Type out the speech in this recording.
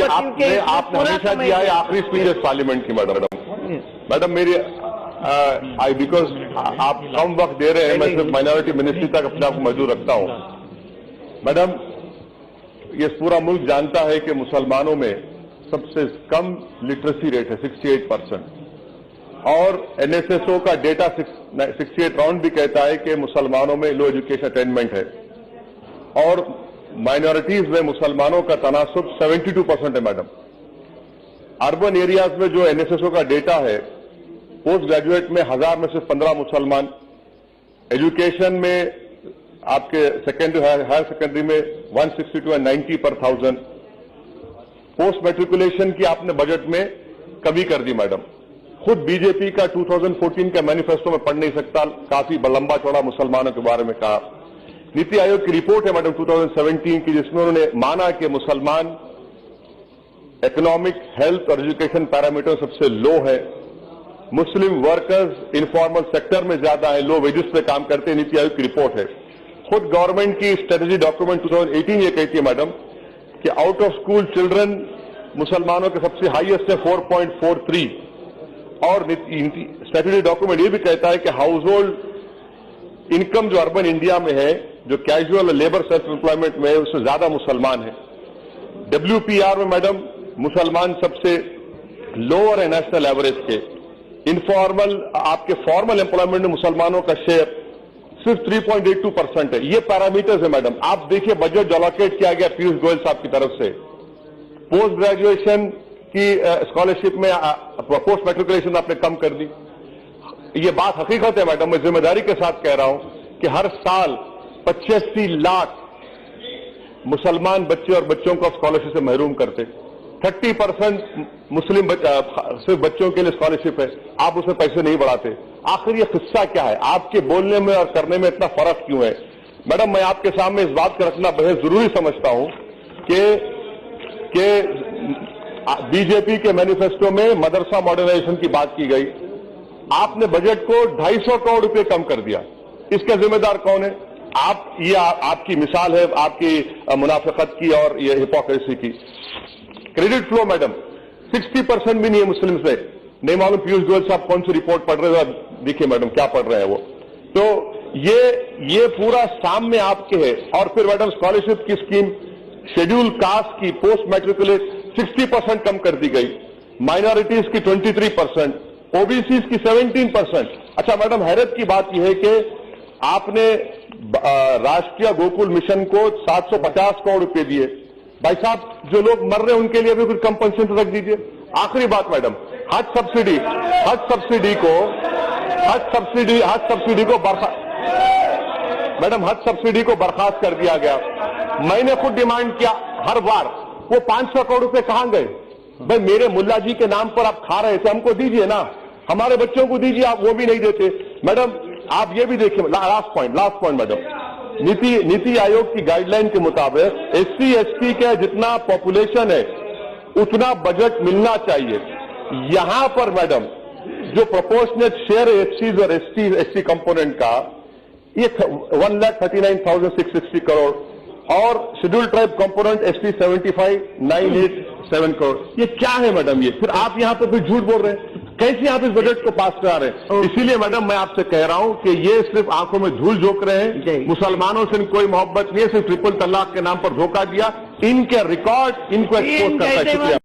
آپ نے ہمیشہ دیا ہے آخری اسپیچ پارلیمنٹ کی میڈم میری بیکاز آپ کم وقت دے رہے ہیں، میں صرف مائنورٹی منسٹری تک اپنے آپ کو محدود رکھتا ہوں. میڈم یہ پورا ملک جانتا ہے کہ مسلمانوں میں سب سے کم لٹریسی ریٹ ہے 68%، اور این ایس ایس او کا ڈیٹا 68 راؤنڈ بھی کہتا ہے کہ مسلمانوں میں لو ایجوکیشن اٹینمنٹ ہے، اور مائنورٹیز میں مسلمانوں کا تناسب 72% ہے. میڈم اربن ایریاز میں جو این ایس ایس او کا ڈیٹا ہے، پوسٹ گریجویٹ میں 1000 میں صرف 15 مسلمان، ایجوکیشن میں آپ کے سیکنڈری ہائر سیکنڈری میں 162 and 90 per 1000. پوسٹ میٹریکولیشن کی آپ نے بجٹ میں کمی کر دی. میڈم خود بی جے پی کا 2014 کا مینیفیسٹو میں پڑھ نہیں سکتا، کافی لمبا چوڑا مسلمانوں کے بارے میں کہا. نیتی آیوگ کی رپورٹ ہے میڈم 2017 کی، جس میں انہوں نے مانا کہ مسلمان اکنامک، ہیلتھ اور ایجوکیشن پیرامیٹر سب سے لو ہے. مسلم ورکرز انفارمل سیکٹر میں زیادہ ہیں، لو ویجز پہ کام کرتے ہیں. نیتی آیوگ کی رپورٹ ہے. خود گورنمنٹ کی اسٹریٹجی ڈاکومنٹ 2018 یہ کہتی ہے میڈم کہ آؤٹ آف اسکول چلڈرن مسلمانوں کے سب سے ہائیسٹ ہے 4.43، اور اسٹریٹجی ڈاکومنٹ یہ بھی کہتا ہے کہ ہاؤس ہولڈ انکم جو اربن انڈیا میں ہے، جو کیجول لیبر سیلف امپلائمنٹ میں ہے، اس سے زیادہ مسلمان ہیں. WPR میں میڈم مسلمان سب سے لوور ہے نیشنل ایوریج کے. انفارمل آپ کے فارمل امپلائمنٹ میں مسلمانوں کا شیئر صرف 3.82% ہے. یہ پیرامیٹرز ہے میڈم. آپ دیکھیے بجٹ جو الوکیٹ کیا گیا پیوش گوئل صاحب کی طرف سے، پوسٹ گریجویشن کی اسکالرشپ میں پوسٹ میٹریکولیشن آپ نے کم کر دی. یہ بات حقیقت ہے میڈم، میں ذمہ داری کے ساتھ کہہ رہا ہوں کہ ہر سال 85 لاکھ مسلمان بچے اور بچوں کو اسکالرشپ سے محروم کرتے. 30% مسلم صرف بچوں کے لیے اسکالرشپ ہے، آپ اس میں پیسے نہیں بڑھاتے. آخر یہ قصہ کیا ہے؟ آپ کے بولنے میں اور کرنے میں اتنا فرق کیوں ہے؟ میڈم میں آپ کے سامنے اس بات کا رکھنا بہت ضروری سمجھتا ہوں کہ بی جے پی کے مینیفیسٹو میں مدرسہ ماڈرنائزیشن کی بات کی گئی. آپ نے بجٹ کو 250 کروڑ روپے کم کر دیا. اس کا ذمہ دار کون ہے؟ یہ آپ کی مثال ہے آپ کی منافقت کی اور یہ ہپوکریسی کی. کریڈٹ فلو میڈم 60% بھی نہیں ہے مسلم سے. نہیں معلوم پیوش گوئل صاحب کون سی رپورٹ پڑھ رہے ہیں، دیکھیے میڈم کیا پڑھ رہے ہیں وہ. تو یہ پورا سامنے آپ کے ہے. اور پھر میڈم اسکالرشپ کی اسکیم شیڈول کاسٹ کی پوسٹ میٹریکولیٹ 60% کم کر دی گئی، مائنورٹیز کی 23%، او بی سیز کی 17%. اچھا میڈم حیرت کی بات یہ ہے کہ آپ نے راشٹریہ گوکل مشن کو 750 کروڑ روپے دیے. بھائی صاحب جو لوگ مر رہے ہیں ان کے لیے بھی کچھ کمپنسیشن رکھ دیجیے. آخری بات میڈم، حج سبسڈی کو برخاست کر دیا گیا. میں نے خود ڈیمانڈ کیا ہر بار، وہ 500 کروڑ روپے کہاں گئے؟ بھائی میرے ملا جی کے نام پر آپ کھا رہے تھے، ہم کو دیجئے نا، ہمارے بچوں کو دیجئے. آپ وہ بھی نہیں دیتے. میڈم آپ یہ بھی دیکھیں، لاسٹ پوائنٹ میڈم، نیتی آیوگ کی گائیڈ لائن کے مطابق SC/ST کا جتنا پاپولیشن ہے اتنا بجٹ ملنا چاہیے. یہاں پر میڈم جو پروپورشنیٹ شیئر ہے SCs اور ST کمپوننٹ کا، یہ 1,39,660 کروڑ، اور schedule tribe component ST 75,987 crore. یہ کیا ہے میڈم؟ یہ پھر آپ یہاں پہ پھر جھوٹ بول رہے ہیں. کیسے آپ اس بجٹ کو پاس کرا رہے ہیں؟ اسی لیے میڈم میں آپ سے کہہ رہا ہوں کہ یہ صرف آنکھوں میں دھول جھونک رہے ہیں. مسلمانوں سے کوئی محبت نہیں ہے، صرف ٹرپل طلاق کے نام پر دھوکہ دیا. ان کے ریکارڈ ان کو ایکسپوز کرتا ہے. شکریہ.